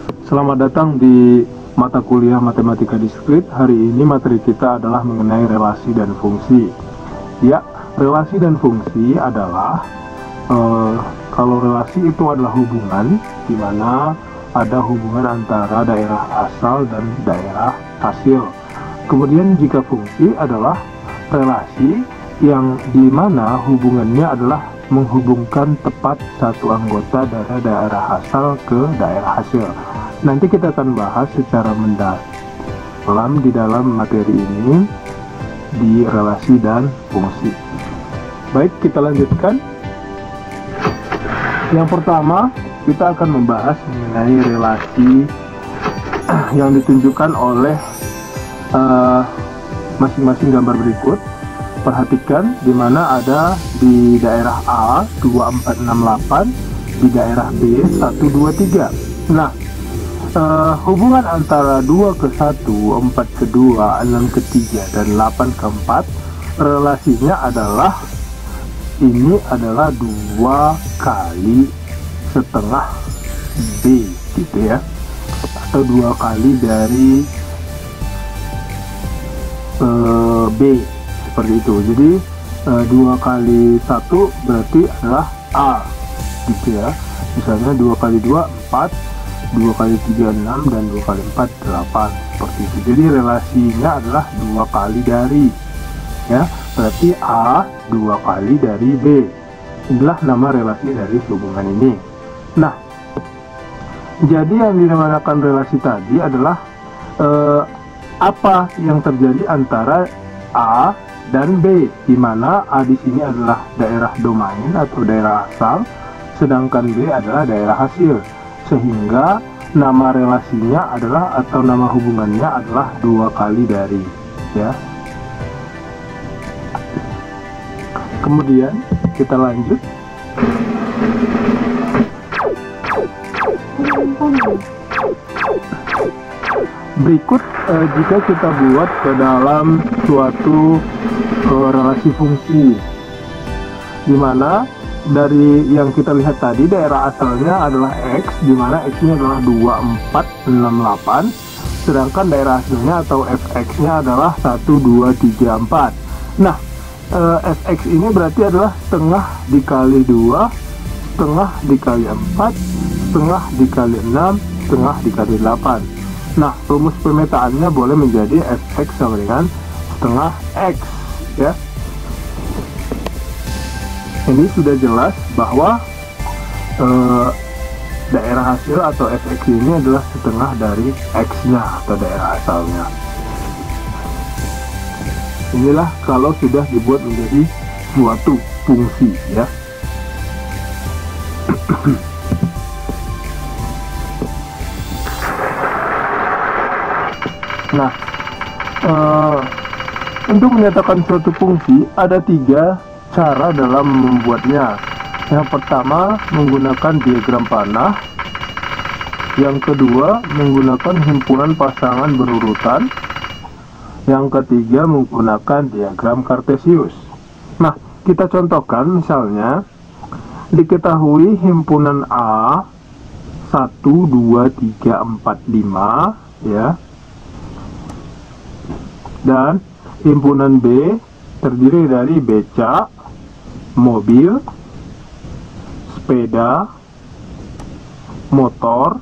Selamat datang di mata kuliah Matematika Diskrit. Hari ini materi kita adalah mengenai relasi dan fungsi. Ya, relasi dan fungsi adalah kalau relasi itu adalah hubungan di mana ada hubungan antara daerah asal dan daerah hasil. Kemudian jika fungsi adalah relasi yang di mana hubungannya adalah menghubungkan tepat satu anggota dari daerah asal ke daerah hasil. Nanti kita akan bahas secara mendalam di dalam materi ini di relasi dan fungsi. Baik, kita lanjutkan. Yang pertama, kita akan membahas mengenai relasi yang ditunjukkan oleh masing-masing gambar berikut. Perhatikan di mana ada di daerah A 2468, di daerah B 123. Nah, hubungan antara 2 ke 1, 4 ke 2, 6 ke 3, dan 8 ke 4, relasinya adalah ini adalah 2 kali setengah B gitu ya, atau 2 kali dari B seperti itu. Jadi 2 kali 1 berarti adalah A gitu ya. Misalnya 2 kali 2 4, 2 kali 3 6, dan 2 kali 4 8 seperti itu. Jadi relasinya adalah 2 kali dari, ya, berarti A 2 kali dari B. Inilah nama relasi dari hubungan ini. Nah, jadi yang dinamakan relasi tadi adalah apa yang terjadi antara A dan B, di mana A di sini adalah daerah domain atau daerah asal, sedangkan B adalah daerah hasil, sehingga nama relasinya adalah atau nama hubungannya adalah 2 kali dari, ya. Kemudian kita lanjut. Berikut jika kita buat ke dalam suatu relasi fungsi, di mana dari yang kita lihat tadi daerah asalnya adalah X, di mana X-nya adalah 2468, sedangkan daerah hasilnya atau Fx-nya adalah 1, 2, 3, 4. Nah, Fx ini berarti adalah setengah dikali 2, setengah dikali 4, setengah dikali 6, setengah dikali 8. Nah, rumus pemetaannya boleh menjadi Fx sama dengan setengah X, ya. Ini sudah jelas bahwa daerah hasil atau Fx ini adalah setengah dari X-nya atau daerah asalnya. Inilah kalau sudah dibuat menjadi suatu fungsi, ya. Nah, untuk menyatakan suatu fungsi ada 3 cara dalam membuatnya. Yang pertama menggunakan diagram panah, yang kedua menggunakan himpunan pasangan berurutan, yang ketiga menggunakan diagram kartesius. Nah, kita contohkan misalnya diketahui himpunan A 1, 2, 3, 4, 5, ya, dan himpunan B terdiri dari beca, mobil, sepeda, motor,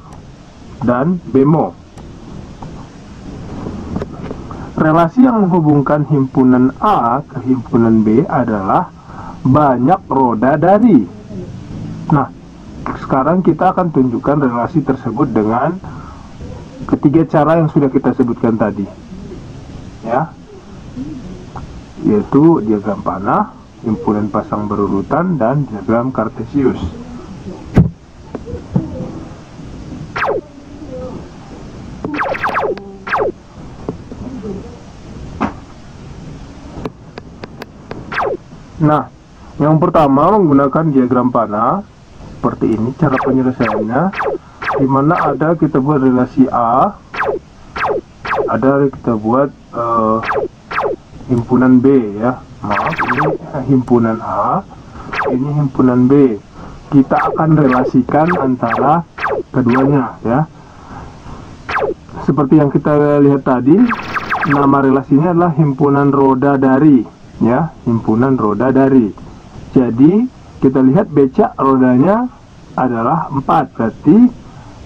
dan bemo. Relasi yang menghubungkan himpunan A ke himpunan B adalah banyak roda dari. Nah, sekarang kita akan tunjukkan relasi tersebut dengan ketiga cara yang sudah kita sebutkan tadi, ya, yaitu diagram panah, himpunan pasang berurutan, dan diagram kartesius. Nah, yang pertama menggunakan diagram panah seperti ini cara penyelesaiannya, di mana ada kita buat relasi A, ada kita buat himpunan B, ya. Maaf, ini himpunan A, ini himpunan B. Kita akan relasikan antara keduanya, ya. seperti yang kita lihat tadi, nama relasinya adalah himpunan roda dari, ya, himpunan roda dari. Jadi kita lihat becak rodanya adalah 4, berarti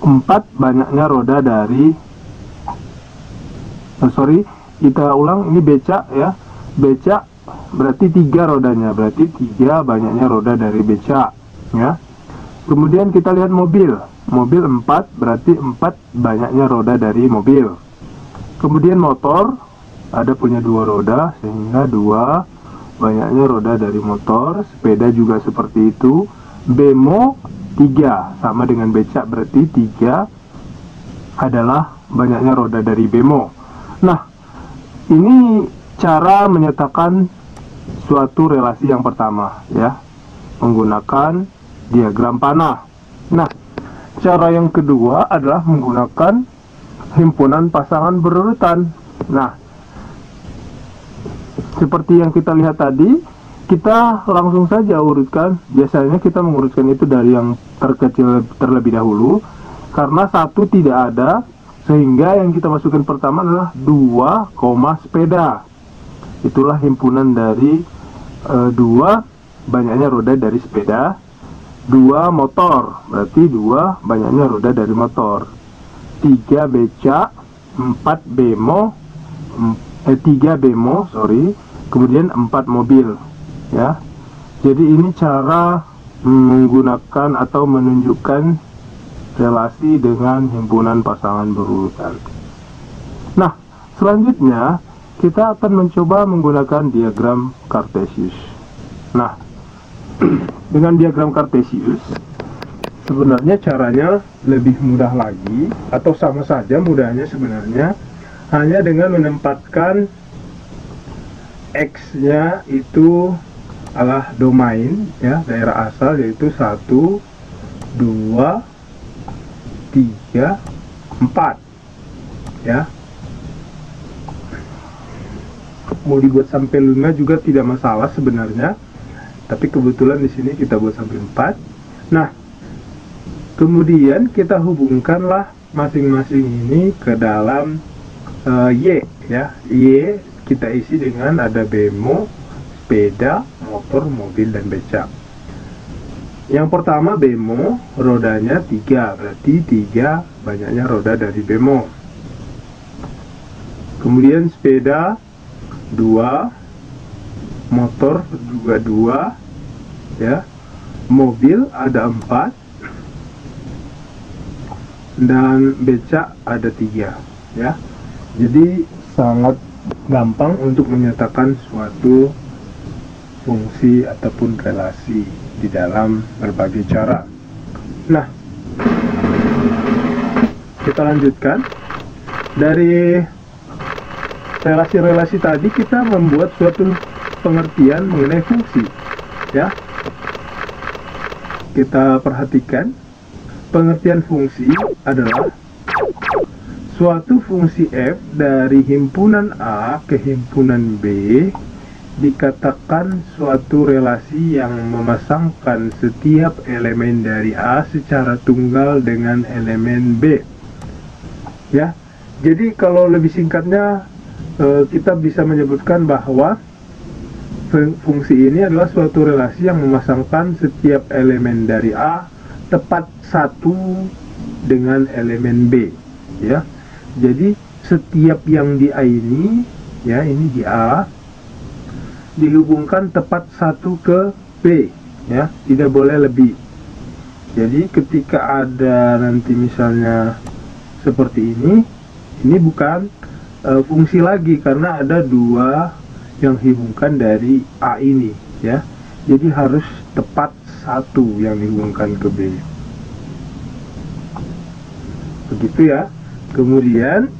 4 banyaknya roda dari, kita ulang, ini becak ya, becak berarti 3 rodanya, berarti 3 banyaknya roda dari becak, ya. Kemudian kita lihat mobil 4, berarti 4 banyaknya roda dari mobil. Kemudian motor ada punya 2 roda, sehingga 2 banyaknya roda dari motor. Sepeda juga seperti itu. Bemo 3, sama dengan becak, berarti 3 adalah banyaknya roda dari bemo. Nah, ini cara menyatakan suatu relasi yang pertama, ya, menggunakan diagram panah. Nah, cara yang kedua adalah menggunakan himpunan pasangan berurutan. Nah, seperti yang kita lihat tadi, kita langsung saja urutkan. Biasanya kita mengurutkan itu dari yang terkecil terlebih dahulu, karena 1 tidak ada, sehingga yang kita masukkan pertama adalah 2, sepeda. Itulah himpunan dari 2 banyaknya roda dari sepeda. 2 motor, berarti 2 banyaknya roda dari motor. 3 becak, 4 bemo, 3 bemo, kemudian 4 mobil, ya. Jadi ini cara menggunakan atau menunjukkan relasi dengan himpunan pasangan berurutan. Nah, selanjutnya kita akan mencoba menggunakan diagram Kartesius. Nah, dengan diagram Kartesius sebenarnya caranya lebih mudah lagi, atau sama saja mudahnya sebenarnya, hanya dengan menempatkan X-nya itu adalah domain, ya, daerah asal, yaitu 1, 2, 3, 4, ya. Mau dibuat sampai 5 juga tidak masalah sebenarnya, tapi kebetulan di sini kita buat sampai 4. Nah, kemudian kita hubungkanlah masing-masing ini ke dalam Y, ya. Y kita isi dengan ada bemo, sepeda, motor, mobil, dan becak. Yang pertama bemo, rodanya 3, berarti 3 banyaknya roda dari bemo. Kemudian sepeda 2, motor juga 2, ya. Mobil ada 4, dan becak ada 3, ya. Jadi sangat gampang untuk menyatakan suatu fungsi ataupun relasi di dalam berbagai cara. Nah, kita lanjutkan. Dari relasi-relasi tadi kita membuat suatu pengertian mengenai fungsi, ya. Kita perhatikan, pengertian fungsi adalah suatu fungsi f dari himpunan A ke himpunan B dikatakan suatu relasi yang memasangkan setiap elemen dari A secara tunggal dengan elemen B, ya. Jadi kalau lebih singkatnya kita bisa menyebutkan bahwa fungsi ini adalah suatu relasi yang memasangkan setiap elemen dari A tepat satu dengan elemen B, ya. Jadi setiap yang di A ini, ya, ini di A, dihubungkan tepat satu ke B, ya, tidak boleh lebih. Jadi ketika ada nanti misalnya seperti ini bukan fungsi lagi, karena ada 2 yang dihubungkan dari A ini, ya. Jadi harus tepat satu yang dihubungkan ke B, begitu, ya. Kemudian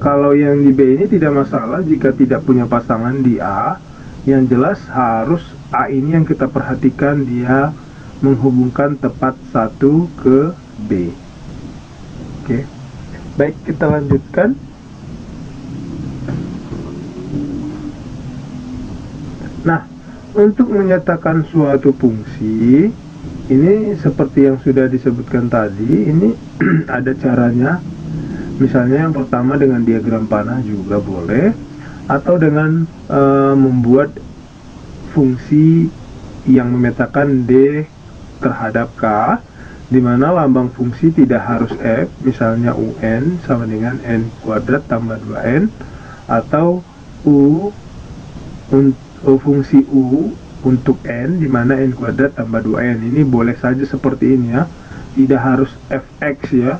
kalau yang di B ini tidak masalah jika tidak punya pasangan di A. Yang jelas harus A ini yang kita perhatikan, dia menghubungkan tepat satu ke B. Oke, baik, kita lanjutkan. Nah, untuk menyatakan suatu fungsi, ini seperti yang sudah disebutkan tadi, ini ada caranya. Misalnya yang pertama dengan diagram panah juga boleh, atau dengan membuat fungsi yang memetakan D terhadap K, di mana lambang fungsi tidak harus F, misalnya UN sama dengan N kuadrat tambah 2N, atau fungsi U untuk N, di mana N kuadrat tambah 2N. Ini boleh saja seperti ini ya, tidak harus Fx ya,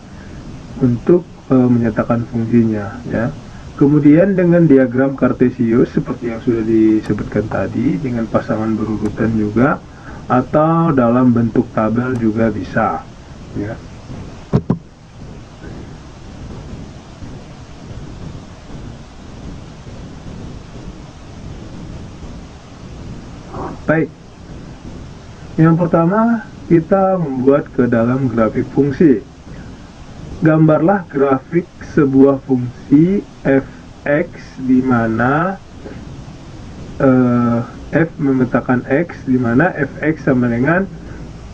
untuk menyatakan fungsinya ya. Kemudian dengan diagram kartesius seperti yang sudah disebutkan tadi, dengan pasangan berurutan juga, atau dalam bentuk tabel juga bisa ya. Baik, yang pertama kita membuat ke dalam grafik fungsi. Gambarlah grafik sebuah fungsi fx di mana f memetakan x, di mana fx sama dengan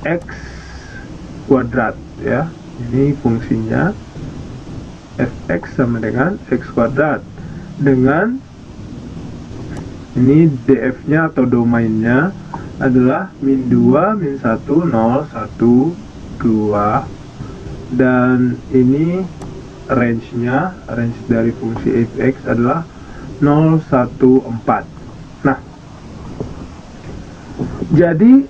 x kuadrat ya. Ini fungsinya fx sama dengan x kuadrat, dengan ini df-nya atau domainnya adalah min 2, min 1, 0, 1, 2, dan ini range dari fungsi fx adalah 0, 1, 4. Nah, jadi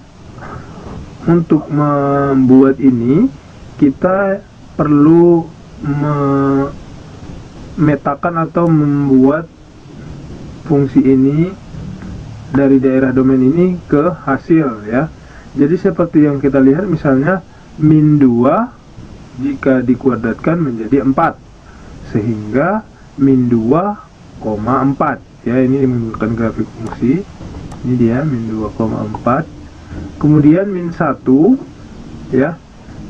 untuk membuat ini kita perlu memetakan atau membuat fungsi ini dari daerah domain ini ke hasil ya. Jadi seperti yang kita lihat, misalnya min 2 jika dikuadratkan menjadi 4, sehingga min 2,4 ya. Ini menggunakan grafik fungsi, ini dia min 2,4. kemudian min 1 ya,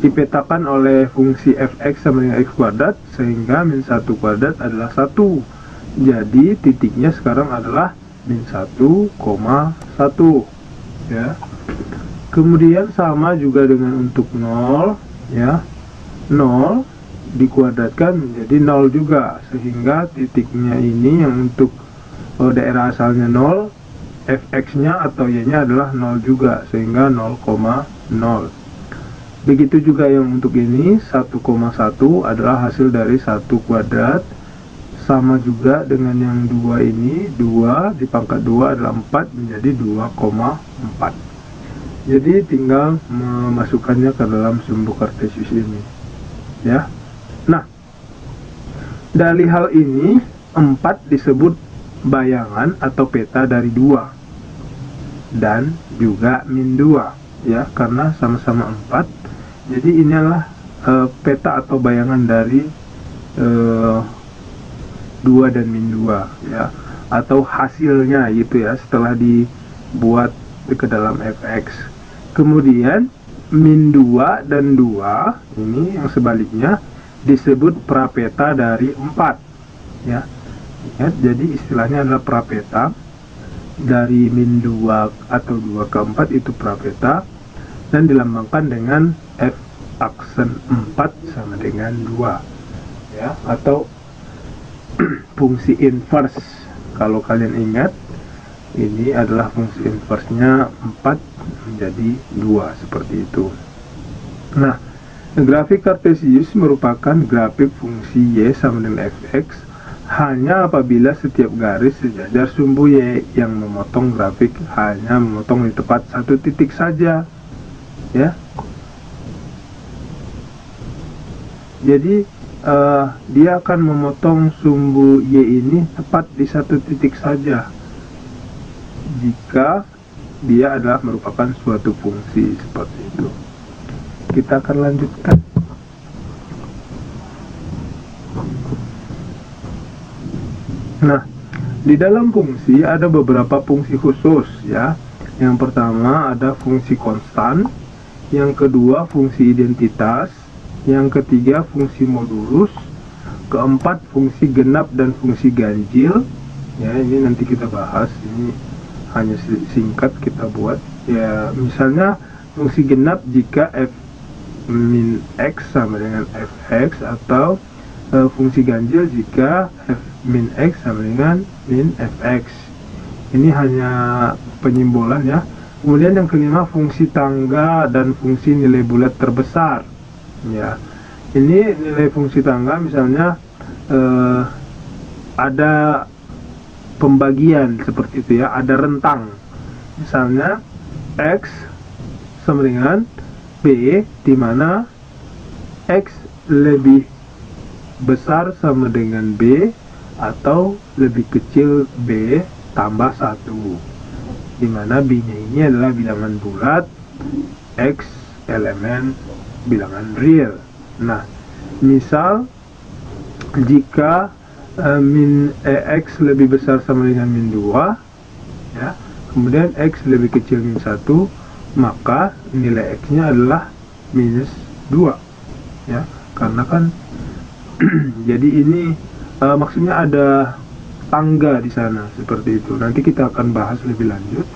dipetakan oleh fungsi fx sama dengan x kuadrat, sehingga min 1 kuadrat adalah 1. Jadi titiknya sekarang adalah min 1,1 ya. Kemudian sama juga dengan untuk 0 ya, 0 dikuadratkan menjadi 0 juga, sehingga titiknya ini yang untuk daerah asalnya 0, fx nya atau y nya adalah 0 juga, sehingga 0,0. Begitu juga yang untuk ini 1,1 adalah hasil dari 1 kuadrat, sama juga dengan yang 2 ini, 2 dipangkat 2 adalah 4, menjadi 2,4. Jadi tinggal memasukkannya ke dalam sumbu kartesius ini ya. Nah, dari hal ini 4 disebut bayangan atau peta dari 2 dan juga min 2 ya, karena sama-sama 4. Jadi inilah peta atau bayangan dari 2 dan min 2 ya, atau hasilnya gitu ya, setelah dibuat ke dalam fx. Kemudian min 2 dan 2 ini yang sebaliknya disebut prapeta dari 4 ya. Ingat, jadi istilahnya adalah prapeta dari min 2 atau 2 ke 4 itu prapeta, dan dilambangkan dengan f aksen 4 sama dengan 2 ya, atau fungsi inverse. Kalau kalian ingat, ini adalah fungsi inverse-nya 4 menjadi 2 seperti itu. Nah, grafik kartesius merupakan grafik fungsi y sama dengan fx hanya apabila setiap garis sejajar sumbu y yang memotong grafik hanya memotong di tepat satu titik saja ya. Jadi dia akan memotong sumbu y ini tepat di satu titik saja jika dia adalah merupakan suatu fungsi seperti itu. Kita akan lanjutkan. Nah, di dalam fungsi ada beberapa fungsi khusus ya. Yang pertama ada fungsi konstan, yang kedua fungsi identitas, yang ketiga fungsi modulus, keempat fungsi genap dan fungsi ganjil ya. Ini nanti kita bahas, ini hanya singkat kita buat ya. Misalnya fungsi genap jika f min x sama dengan fx, atau fungsi ganjil jika f min x sama dengan min fx. Ini hanya penyimbolan ya. Kemudian yang kelima, fungsi tangga dan fungsi nilai bulat terbesar ya. Ini nilai fungsi tangga misalnya ada pembagian seperti itu ya, ada rentang. Misalnya x sama dengan b, di mana x lebih besar sama dengan b atau lebih kecil b tambah 1, di mana b nya ini adalah bilangan bulat, x elemen bilangan real. Nah, misal jika min x lebih besar sama dengan min 2 ya, kemudian x lebih kecil min 1, maka nilai x nya adalah minus 2 ya, karena kan jadi ini maksudnya ada tangga di sana seperti itu. Nanti kita akan bahas lebih lanjut.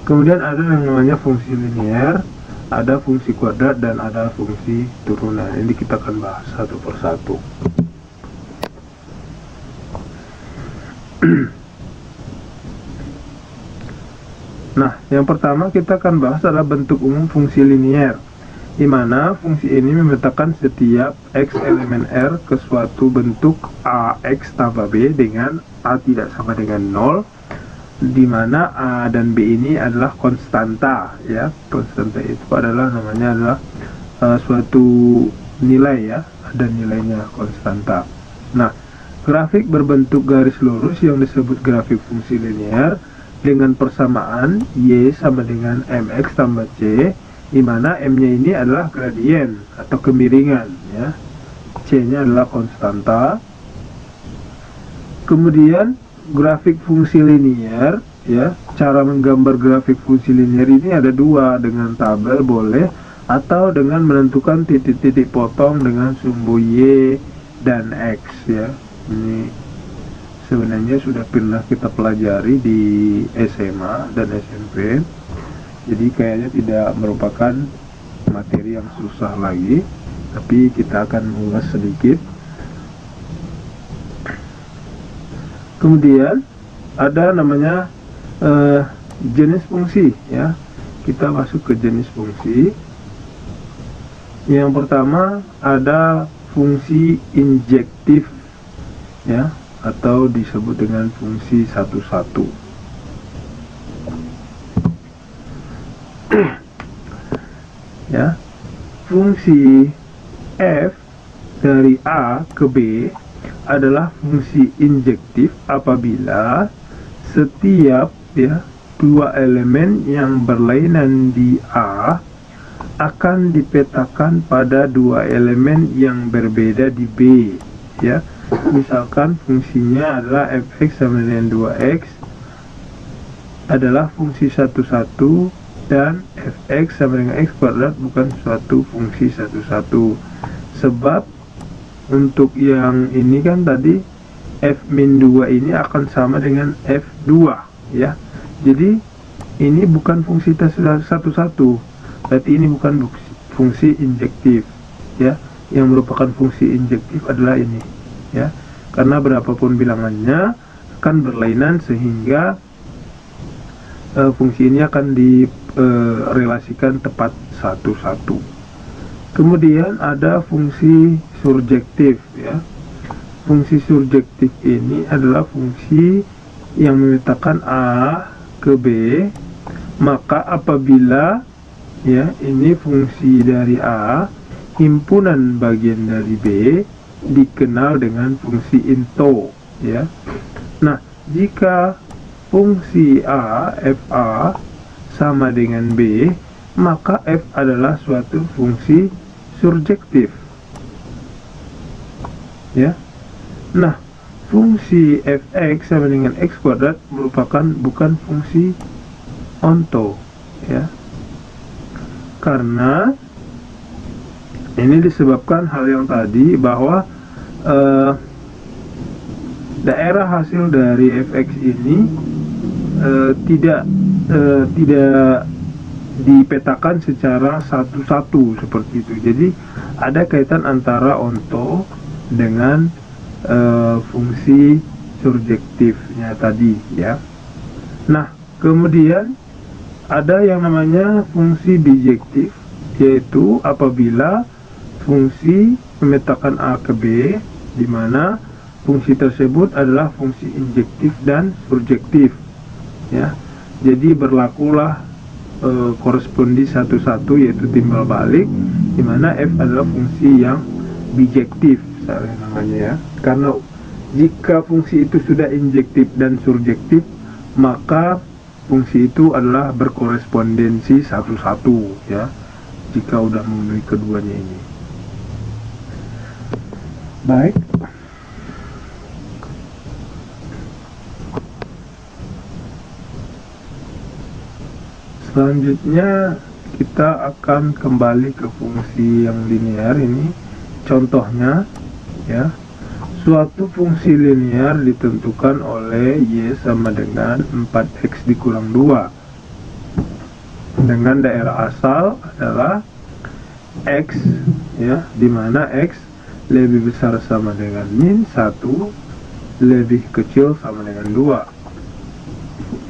Kemudian ada yang namanya fungsi linear, ada fungsi kuadrat, dan ada fungsi turunan. Ini kita akan bahas satu persatu. Nah, yang pertama kita akan bahas adalah bentuk umum fungsi linear, di mana fungsi ini memetakan setiap x elemen R ke suatu bentuk ax tambah b dengan a tidak sama dengan 0, di mana a dan b ini adalah konstanta ya. Konstanta itu adalah namanya adalah suatu nilai ya, ada nilainya konstanta. Nah, grafik berbentuk garis lurus yang disebut grafik fungsi linear dengan persamaan y sama dengan mx tambah c, di mana m-nya ini adalah gradien atau kemiringan ya, c-nya adalah konstanta. Kemudian grafik fungsi linear ya, cara menggambar grafik fungsi linear ini ada dua, dengan tabel boleh, atau dengan menentukan titik-titik potong dengan sumbu y dan x ya. Ini sebenarnya sudah pernah kita pelajari di SMA dan SMP, jadi kayaknya tidak merupakan materi yang susah lagi, tapi kita akan mengulas sedikit. Kemudian ada namanya jenis fungsi ya. Kita masuk ke jenis fungsi. Yang pertama ada fungsi injektif ya, atau disebut dengan fungsi satu-satu. Ya, fungsi f dari a ke b adalah fungsi injektif apabila setiap ya dua elemen yang berlainan di a akan dipetakan pada dua elemen yang berbeda di b ya. Misalkan fungsinya adalah fx sama dengan 2x adalah fungsi satu-satu, dan fx sama dengan x kuadrat bukan suatu fungsi satu-satu. Sebab untuk yang ini kan tadi f min 2 ini akan sama dengan f2 ya. Jadi ini bukan fungsi satu-satu, berarti ini bukan fungsi injektif ya. Yang merupakan fungsi injektif adalah ini ya, karena berapapun bilangannya akan berlainan sehingga fungsi ini akan direlasikan tepat satu-satu. Kemudian ada fungsi surjektif ya. Fungsi surjektif ini adalah fungsi yang memetakan a ke b, maka apabila ya ini fungsi dari a, himpunan bagian dari b dikenal dengan fungsi into ya. Nah, jika fungsi a fa sama dengan b, maka f adalah suatu fungsi surjektif ya. Nah, fungsi fx sama dengan x kuadrat merupakan bukan fungsi onto ya, karena ini disebabkan hal yang tadi, bahwa daerah hasil dari fx ini tidak dipetakan secara satu-satu seperti itu. Jadi ada kaitan antara onto dengan fungsi surjektifnya tadi ya. Nah, kemudian ada yang namanya fungsi bijektif, yaitu apabila fungsi memetakan A ke B, di mana fungsi tersebut adalah fungsi injektif dan surjektif ya. Jadi berlakulah korespondi satu-satu, yaitu timbal balik, di mana F adalah fungsi yang bijektif namanya ya. Karena jika fungsi itu sudah injektif dan surjektif, maka fungsi itu adalah berkorespondensi satu-satu ya, jika udah memenuhi keduanya ini. Baik, selanjutnya kita akan kembali ke fungsi yang linear ini. Contohnya ya, suatu fungsi linear ditentukan oleh Y sama dengan 4X dikurang 2 dengan daerah asal adalah X ya, dimana X lebih besar sama dengan min 1, lebih kecil sama dengan 2.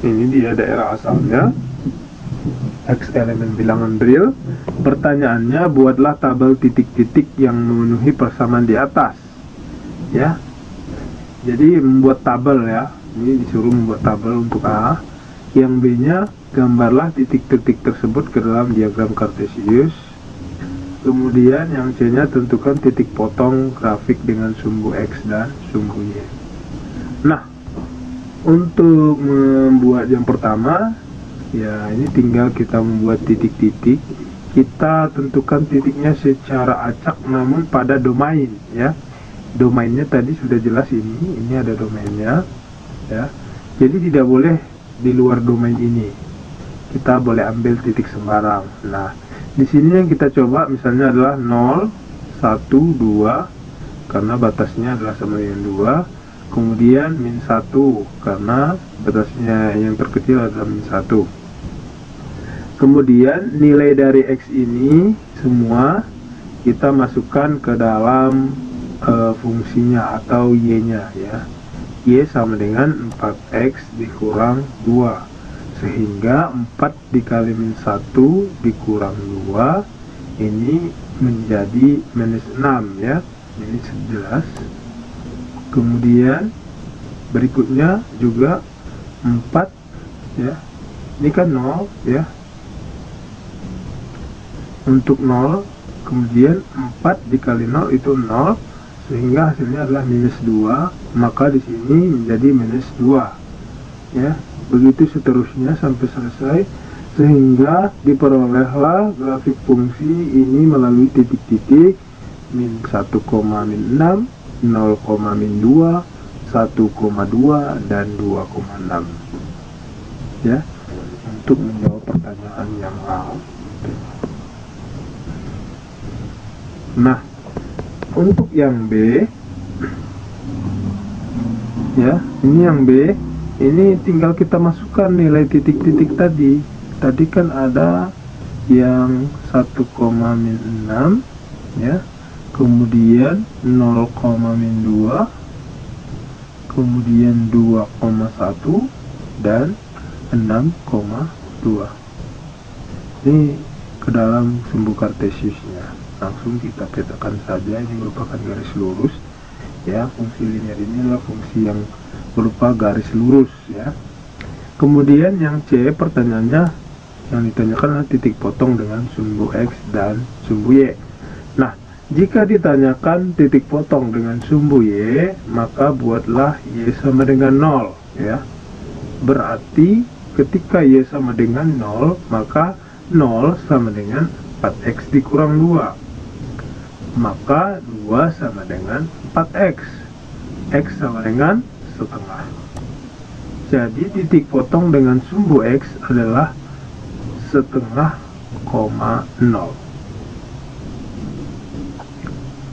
Ini dia daerah asalnya, X elemen bilangan real. Pertanyaannya, buatlah tabel titik-titik yang memenuhi persamaan di atas ya. Jadi membuat tabel ya, ini disuruh membuat tabel untuk A. Yang B nya, gambarlah titik-titik tersebut ke dalam diagram kartesius. Kemudian yang C nya, tentukan titik potong grafik dengan sumbu X dan sumbu Y. Nah, untuk membuat yang pertama ya, ini tinggal kita membuat titik-titik. Kita tentukan titiknya secara acak namun pada domain ya. Domainnya tadi sudah jelas, ini ada domainnya ya. Jadi tidak boleh di luar domain ini. Kita boleh ambil titik sembarang. Nah, di sini yang kita coba misalnya adalah 0, 1, 2 karena batasnya adalah sama dengan 2. Kemudian min 1 karena batasnya yang terkecil adalah min 1. Kemudian nilai dari X ini semua kita masukkan ke dalam fungsinya atau Y-nya ya. Y sama dengan 4X dikurang 2, sehingga 4 dikali min 1 dikurang 2 ini menjadi minus 6 ya. Ini jelas. Kemudian berikutnya juga 4 ya, ini kan 0 ya. Untuk 0, kemudian 4 dikali 0 itu 0, sehingga hasilnya adalah minus 2, maka di sini menjadi minus 2 ya. Begitu seterusnya sampai selesai, sehingga diperolehlah grafik fungsi ini melalui titik-titik min 1, min 6, 0, min 2, 1,2 dan 2,6 ya, untuk menjawab pertanyaan yang A. Nah, untuk yang B ya, ini yang B, ini tinggal kita masukkan nilai titik-titik tadi. Tadi kan ada yang 1, min 6 ya, kemudian 0, min 2, kemudian 2,1 dan 6,2. Ini ke dalam sumbu kartesiusnya. Langsung kita petakan saja. Ini merupakan garis lurus ya. Fungsi linear ini adalah fungsi yang berupa garis lurus ya. Kemudian yang C, pertanyaannya yang ditanyakan adalah titik potong dengan sumbu X dan sumbu Y. Nah, jika ditanyakan titik potong dengan sumbu Y, maka buatlah Y sama dengan 0 ya. Berarti ketika Y sama dengan 0, maka 0 sama dengan 4X dikurang 2, maka 2 sama dengan 4X. X sama dengan setengah. Jadi titik potong dengan sumbu X adalah setengah koma 0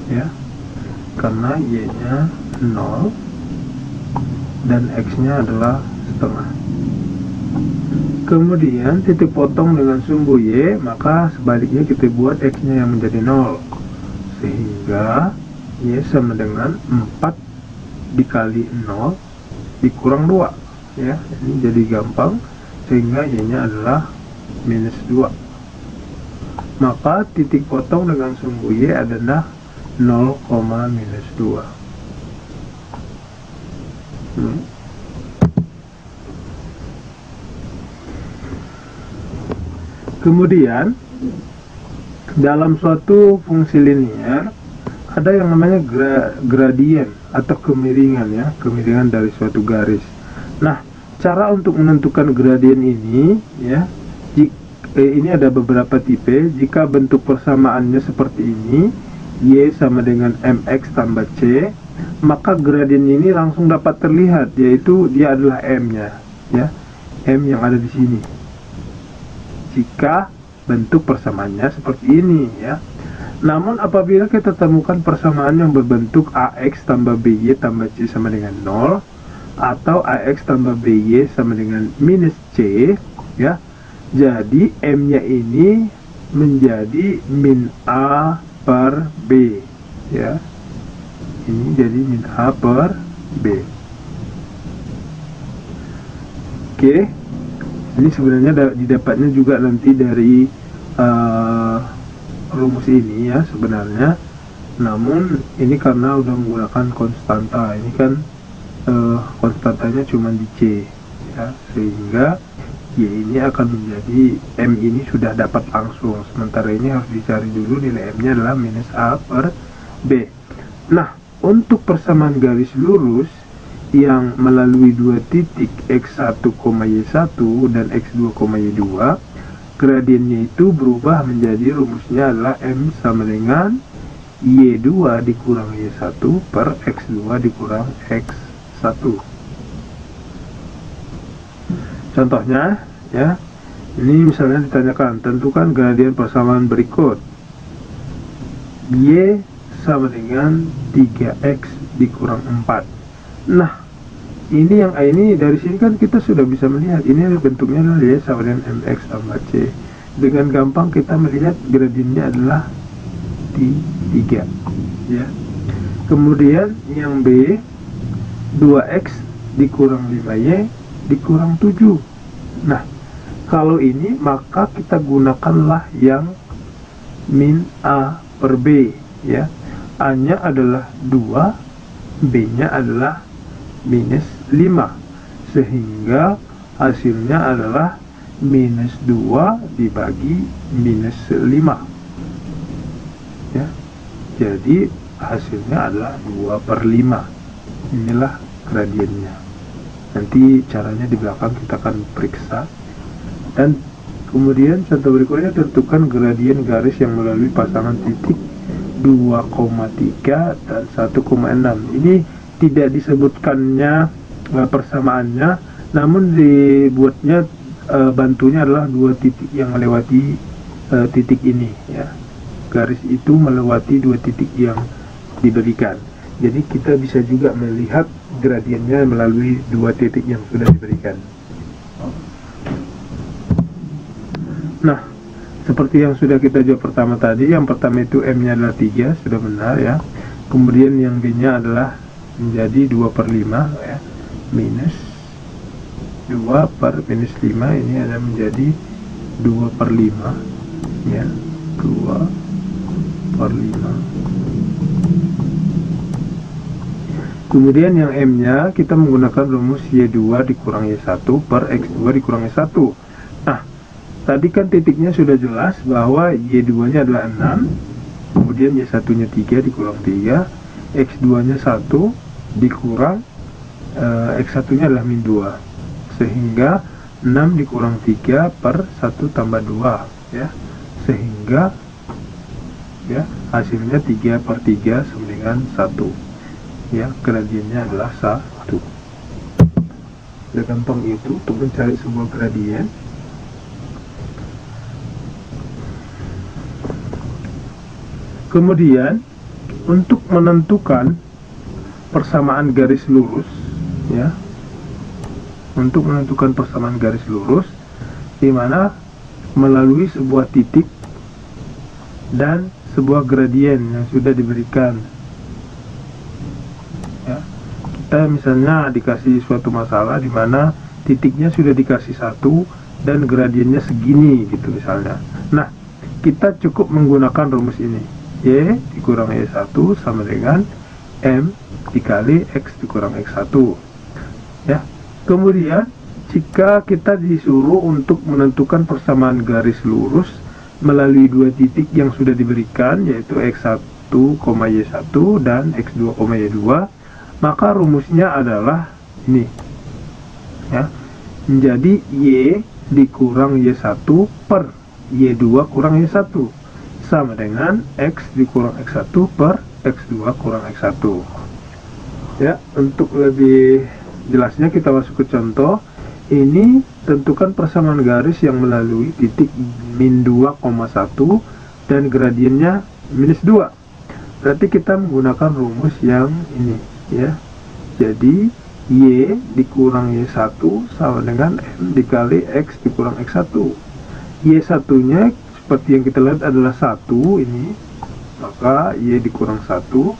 ya, karena Y nya 0 dan X nya adalah setengah. Kemudian titik potong dengan sumbu Y, maka sebaliknya kita buat X-nya yang menjadi 0. Sehingga Y sama dengan 4 dikali 0 dikurang 2. Ya, ini jadi gampang. Sehingga Y-nya adalah minus 2. Maka titik potong dengan sumbu Y adalah 0, minus 2. Kemudian dalam suatu fungsi linear ada yang namanya gradien atau kemiringan, ya, kemiringan dari suatu garis. Nah, cara untuk menentukan gradien ini, ya, ini ada beberapa tipe. Jika bentuk persamaannya seperti ini, Y sama dengan mx tambah c, maka gradien ini langsung dapat terlihat, yaitu dia adalah m-nya, ya, m yang ada di sini. Jika bentuk persamaannya seperti ini, ya. Namun apabila kita temukan persamaan yang berbentuk ax tambah by tambah c sama dengan 0, atau ax tambah by sama dengan minus c, ya, jadi m-nya ini menjadi min a per b, ya. Ini jadi min a per b. Oke. Ini sebenarnya didapatnya juga nanti dari rumus ini, ya, sebenarnya. Namun ini karena udah menggunakan konstanta, ini kan konstantanya cuma di c, ya, sehingga Y ini akan menjadi M ini sudah dapat langsung. Sementara ini harus dicari dulu nilai M nya adalah minus A per B. Nah, untuk persamaan garis lurus yang melalui dua titik X1, Y1 dan X2, Y2, gradiennya itu berubah menjadi rumusnya adalah M sama dengan Y2 dikurang Y1 per X2 dikurang X1. Contohnya, ya, ini misalnya ditanyakan, tentukan gradien persamaan berikut. Y sama dengan 3X dikurang 4. Nah, ini dari sini kan kita sudah bisa melihat ini bentuknya adalah Y sama dengan mx tambah c. Dengan gampang kita melihat gradiennya adalah 3, ya. Kemudian yang B, 2x dikurang 5y dikurang 7. Nah, kalau ini maka kita gunakanlah yang min A per B, ya. A nya adalah 2, B nya adalah minus 5, sehingga hasilnya adalah minus 2 dibagi minus 5, ya. Jadi hasilnya adalah 2 per 5. Inilah gradiennya. Nanti caranya di belakang kita akan periksa. Dan kemudian contoh berikutnya, tentukan gradien garis yang melalui pasangan titik 2,3 dan 1,6. Ini tidak disebutkannya persamaannya, namun dibuatnya bantunya adalah dua titik yang melewati titik ini, ya. Garis itu melewati dua titik yang diberikan. Jadi kita bisa juga melihat gradiennya melalui dua titik yang sudah diberikan. Nah, seperti yang sudah kita jawab pertama tadi, yang pertama itu M nya adalah 3, sudah benar, ya. Kemudian yang B nya adalah menjadi 2 per 5, ya. Minus 2 per minus 5, ini ada menjadi 2 per 5, ya. 2 per 5. Kemudian yang M nya kita menggunakan rumus Y2 dikurang Y1 per X2 dikurang Y1. Nah, tadi kan titiknya sudah jelas bahwa Y2 nya adalah 6, kemudian Y1 nya 3 dikurang 3, X2 nya 1 dikurang X1 nya adalah min 2, sehingga 6 dikurang 3 per 1 tambah 2, ya, sehingga, ya, hasilnya 3 per 3 sama dengan 1, ya. Gradiennya adalah 1. Sudah gampang itu untuk mencari sebuah gradien. Kemudian untuk menentukan persamaan garis lurus, ya, untuk menentukan persamaan garis lurus, di mana melalui sebuah titik dan sebuah gradien yang sudah diberikan. Ya, kita misalnya dikasih suatu masalah di mana titiknya sudah dikasih 1 dan gradiennya segini gitu misalnya. Nah, kita cukup menggunakan rumus ini. Y dikurang Y1 sama dengan M dikali X dikurang X1. Ya. Kemudian jika kita disuruh untuk menentukan persamaan garis lurus melalui dua titik yang sudah diberikan, yaitu X1, Y1 dan X2, Y2, maka rumusnya adalah ini. Ya. Menjadi Y dikurang Y1 per Y2 kurang Y1 sama dengan X dikurang X1 per X2 kurang X1. Ya, untuk lebih jelasnya kita masuk ke contoh. Ini tentukan persamaan garis yang melalui titik min 2,1 dan gradiennya minus 2. Berarti kita menggunakan rumus yang ini ya. Jadi Y dikurang Y1 sama dengan M dikali X dikurang X1. Y1 nya seperti yang kita lihat adalah 1 ini, maka Y dikurang 1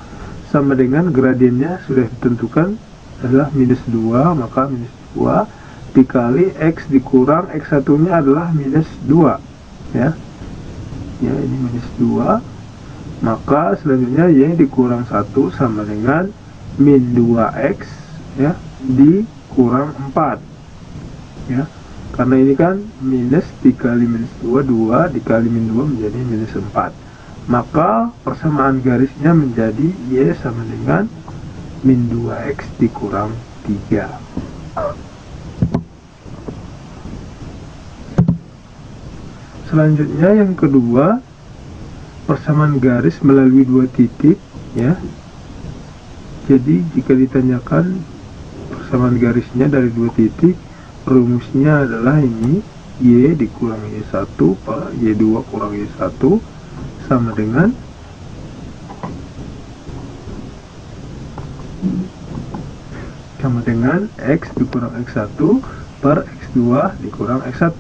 sama dengan gradiennya sudah ditentukan adalah minus 2, maka minus 2 dikali X dikurang X1 nya adalah minus 2 ya. Ya, ini minus 2, maka selanjutnya Y dikurang 1 sama dengan min 2X ya dikurang 4 ya, karena ini kan minus dikali minus 2, 2 dikali min 2 menjadi minus 4, maka persamaan garisnya menjadi Y sama dengan min 2X dikurang 3. Selanjutnya yang kedua, persamaan garis melalui dua titik ya. Jadi jika ditanyakan persamaan garisnya dari dua titik, rumusnya adalah ini, Y dikurang Y1 per Y2 kurang Y1 sama dengan X dikurang X1 per X2 dikurang X1.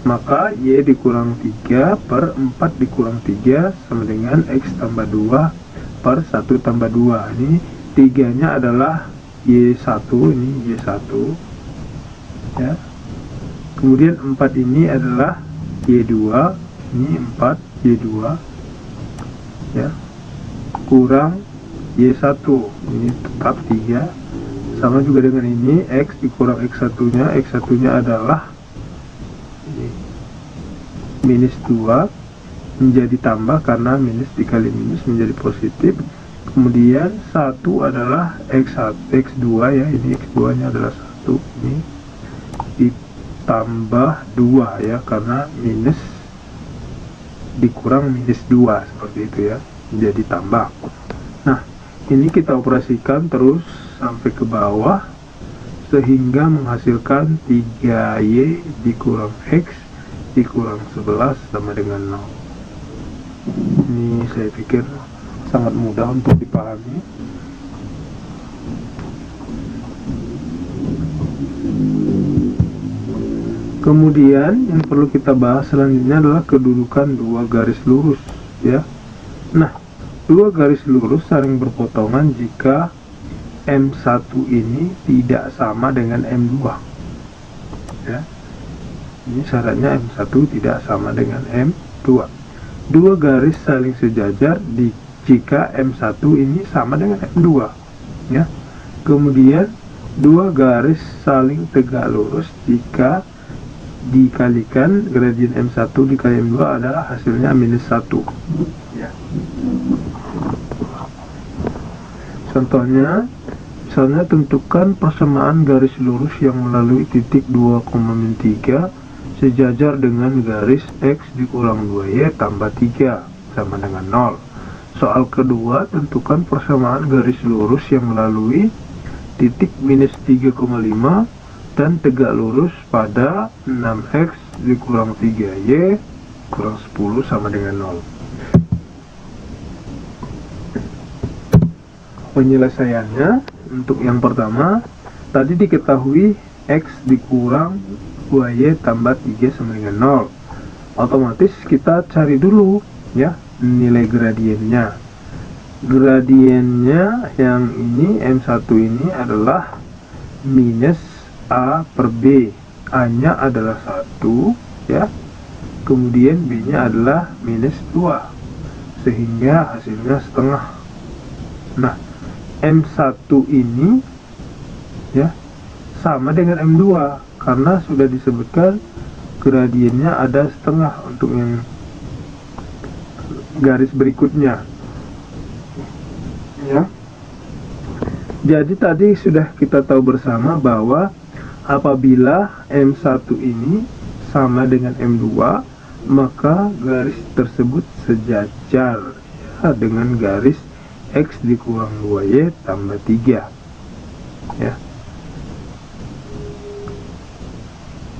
Maka Y dikurang 3 per 4 dikurang 3 sama dengan X tambah 2 per 1 tambah 2. Ini 3 nya adalah Y1, ini Y1 ya. Kemudian 4 ini adalah Y2, ini 4 Y2 ya, kurang Y1, ini tetap 3 sama juga dengan ini, X dikurang X1 nya, X1 nya adalah minus 2 menjadi tambah karena minus dikali minus menjadi positif. Kemudian 1 adalah X2 ya, ini X2 nya adalah 1, ini ditambah 2 ya, karena minus dikurang minus 2 seperti itu ya, menjadi tambah. Nah, ini kita operasikan terus sampai ke bawah sehingga menghasilkan 3Y dikurang X dikurang 11 sama dengan 0. Ini saya pikir sangat mudah untuk dipahami. Kemudian yang perlu kita bahas selanjutnya adalah kedudukan dua garis lurus ya. Nah, dua garis lurus saling berpotongan jika M1 ini tidak sama dengan M2 ya. Ini syaratnya M1 tidak sama dengan M2. Dua garis saling sejajar jika M1 ini sama dengan M2 ya. Kemudian dua garis saling tegak lurus jika dikalikan gradien M1 dikali M2 adalah hasilnya minus 1 ya. Contohnya, misalnya tentukan persamaan garis lurus yang melalui titik 2,3 sejajar dengan garis X dikurang 2Y tambah 3 sama dengan 0. Soal kedua, tentukan persamaan garis lurus yang melalui titik minus 3,5 dan tegak lurus pada 6X dikurang 3Y kurang 10 sama dengan 0. Penyelesaiannya, untuk yang pertama tadi diketahui X dikurang 2Y tambah 3 sama dengan 0. Otomatis kita cari dulu ya nilai gradiennya. Gradiennya yang ini M1 ini adalah minus A per B. A-nya adalah 1 ya. Kemudian B-nya adalah minus 2. Sehingga hasilnya setengah. Nah, M1 ini ya sama dengan M2 karena sudah disebutkan gradiennya ada setengah untuk yang garis berikutnya ya. Jadi tadi sudah kita tahu bersama bahwa apabila M1 ini sama dengan M2, maka garis tersebut sejajar ya, dengan garis X dikurang 2Y tambah 3 ya.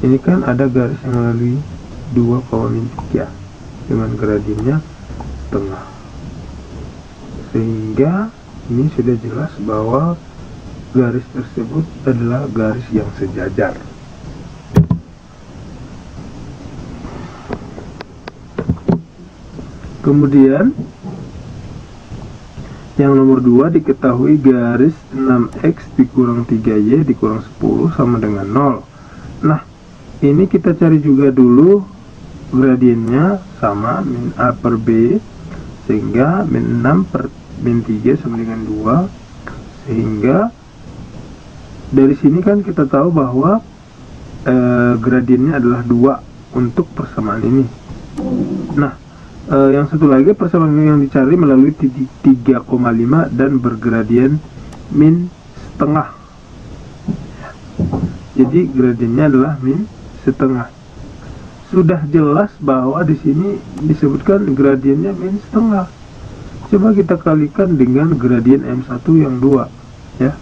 Ini kan ada garis yang melalui 2,3 dengan gradiennya setengah, sehingga ini sudah jelas bahwa garis tersebut adalah garis yang sejajar. Kemudian yang nomor 2 diketahui garis 6X dikurang 3Y dikurang 10 sama dengan 0. Nah, ini kita cari juga dulu gradiennya sama min A per B, sehingga min 6 per min 3 sama dengan 2. Sehingga dari sini kan kita tahu bahwa gradiennya adalah 2 untuk persamaan ini. Nah, yang satu lagi persamaan yang dicari melalui titik 3,5 dan bergradien min setengah. Jadi gradiennya adalah min setengah. Sudah jelas bahwa di sini disebutkan gradiennya min setengah. Coba kita kalikan dengan gradien M1 yang 2 ya.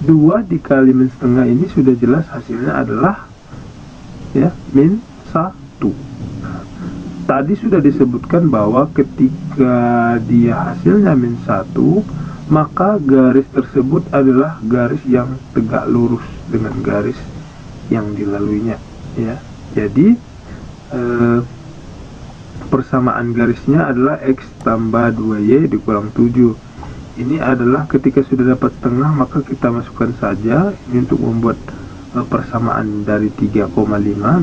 2 dikali min setengah ini sudah jelas hasilnya adalah ya min 1. Tadi sudah disebutkan bahwa ketika dia hasilnya min 1, maka garis tersebut adalah garis yang tegak lurus dengan garis yang dilaluinya ya. Jadi persamaan garisnya adalah X tambah 2Y dikurang 7. Ini adalah ketika sudah dapat setengah, maka kita masukkan saja ini untuk membuat persamaan dari 3,5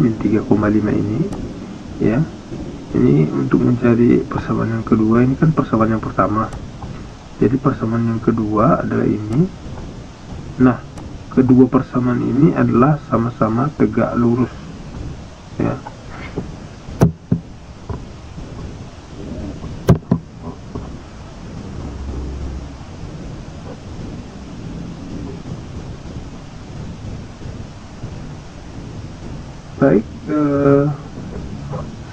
min 3,5 ini ya. Ini untuk mencari persamaan yang kedua. Ini kan persamaan yang pertama, jadi persamaan yang kedua adalah ini. Nah, kedua persamaan ini adalah sama-sama tegak lurus ya. Baik,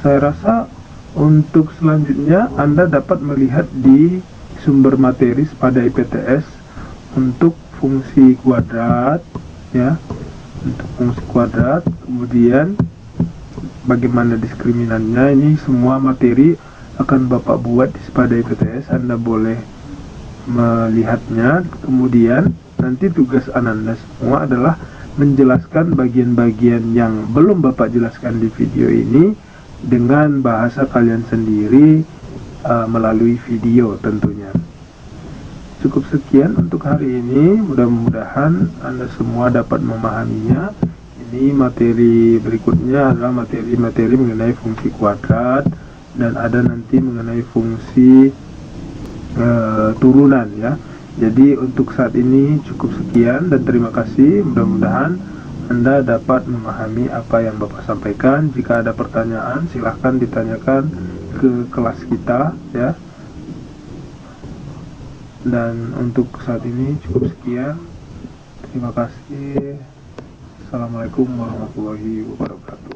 saya rasa untuk selanjutnya Anda dapat melihat di sumber materi pada IPTS untuk fungsi kuadrat ya, untuk fungsi kuadrat, kemudian bagaimana diskriminannya. Ini semua materi akan Bapak buat di pada IPTS. Anda boleh melihatnya. Kemudian nanti tugas Ananda semua adalah menjelaskan bagian-bagian yang belum Bapak jelaskan di video ini dengan bahasa kalian sendiri melalui video tentunya. Cukup sekian untuk hari ini, mudah-mudahan Anda semua dapat memahaminya. Ini materi berikutnya adalah materi-materi mengenai fungsi kuadrat, dan ada nanti mengenai fungsi turunan ya. Jadi untuk saat ini cukup sekian dan terima kasih. Mudah-mudahan Anda dapat memahami apa yang Bapak sampaikan. Jika ada pertanyaan silahkan ditanyakan ke kelas kita ya. Dan untuk saat ini cukup sekian. Terima kasih. Assalamualaikum warahmatullahi wabarakatuh.